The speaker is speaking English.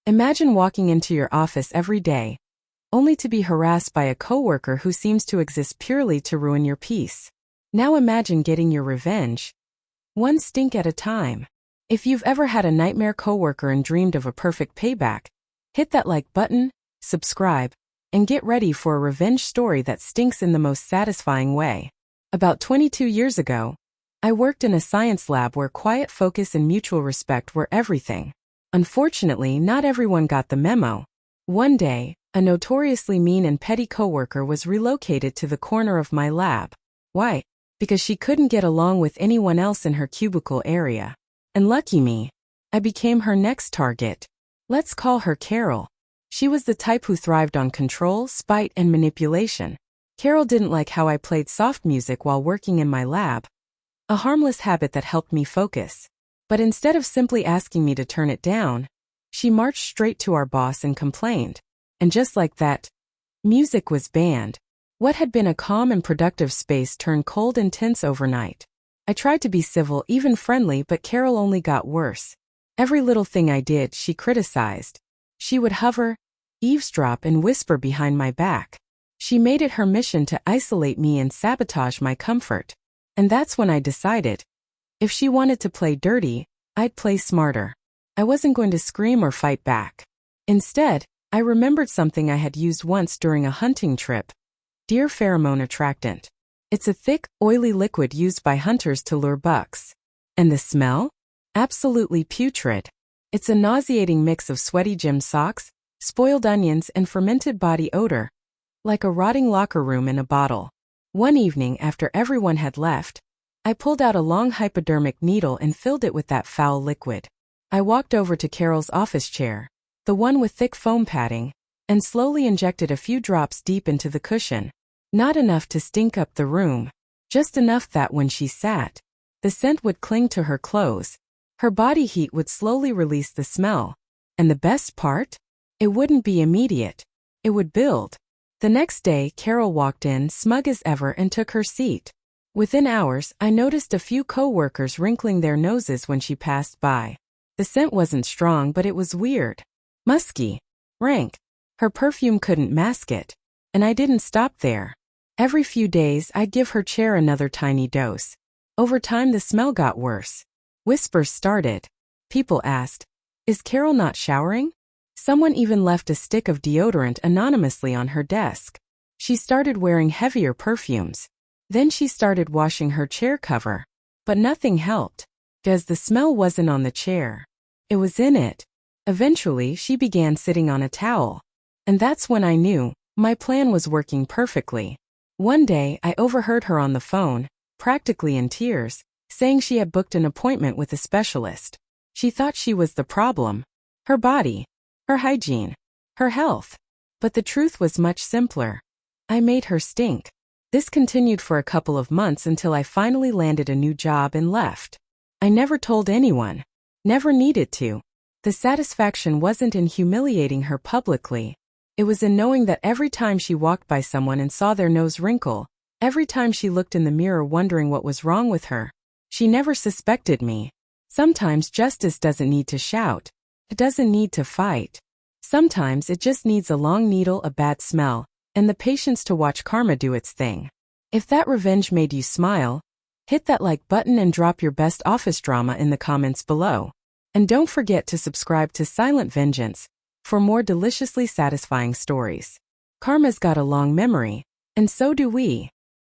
Imagine walking into your office every day, only to be harassed by a coworker who seems to exist purely to ruin your peace. Now imagine getting your revenge, one stink at a time. If you've ever had a nightmare coworker and dreamed of a perfect payback, hit that like button, subscribe, and get ready for a revenge story that stinks in the most satisfying way. About 22 years ago, I worked in a science lab where quiet focus and mutual respect were everything. Unfortunately, not everyone got the memo. One day, a notoriously mean and petty coworker was relocated to the corner of my lab. Why? Because she couldn't get along with anyone else in her cubicle area. And lucky me, I became her next target. Let's call her Carol. She was the type who thrived on control, spite, and manipulation. Carol didn't like how I played soft music while working in my lab, a harmless habit that helped me focus. But instead of simply asking me to turn it down, she marched straight to our boss and complained. And just like that, music was banned. What had been a calm and productive space turned cold and tense overnight. I tried to be civil, even friendly, but Carol only got worse. Every little thing I did, she criticized. She would hover, eavesdrop, and whisper behind my back. She made it her mission to isolate me and sabotage my comfort. And that's when I decided, if she wanted to play dirty, I'd play smarter. I wasn't going to scream or fight back. Instead, I remembered something I had used once during a hunting trip. Deer pheromone attractant. It's a thick, oily liquid used by hunters to lure bucks. And the smell? Absolutely putrid. It's a nauseating mix of sweaty gym socks, spoiled onions, and fermented body odor, like a rotting locker room in a bottle. One evening after everyone had left, I pulled out a long hypodermic needle and filled it with that foul liquid. I walked over to Carol's office chair, the one with thick foam padding, and slowly injected a few drops deep into the cushion. Not enough to stink up the room, just enough that when she sat, the scent would cling to her clothes. Her body heat would slowly release the smell. And the best part? It wouldn't be immediate. It would build. The next day, Carol walked in, smug as ever, and took her seat. Within hours, I noticed a few coworkers wrinkling their noses when she passed by. The scent wasn't strong, but it was weird. Musky. Rank. Her perfume couldn't mask it. And I didn't stop there. Every few days, I'd give her chair another tiny dose. Over time, the smell got worse. Whispers started. People asked, "Is Carol not showering?" Someone even left a stick of deodorant anonymously on her desk. She started wearing heavier perfumes. Then she started washing her chair cover. But nothing helped, because the smell wasn't on the chair. It was in it. Eventually, she began sitting on a towel. And that's when I knew my plan was working perfectly. One day, I overheard her on the phone, practically in tears, saying she had booked an appointment with a specialist. She thought she was the problem. Her body, her hygiene, her health. But the truth was much simpler. I made her stink. This continued for a couple of months until I finally landed a new job and left. I never told anyone. Never needed to. The satisfaction wasn't in humiliating her publicly. It was in knowing that every time she walked by someone and saw their nose wrinkle, every time she looked in the mirror wondering what was wrong with her, she never suspected me. Sometimes justice doesn't need to shout. It doesn't need to fight. Sometimes it just needs a long needle, a bad smell, and the patience to watch karma do its thing. If that revenge made you smile, hit that like button and drop your best office drama in the comments below. And don't forget to subscribe to Silent Vengeance for more deliciously satisfying stories. Karma's got a long memory, and so do we.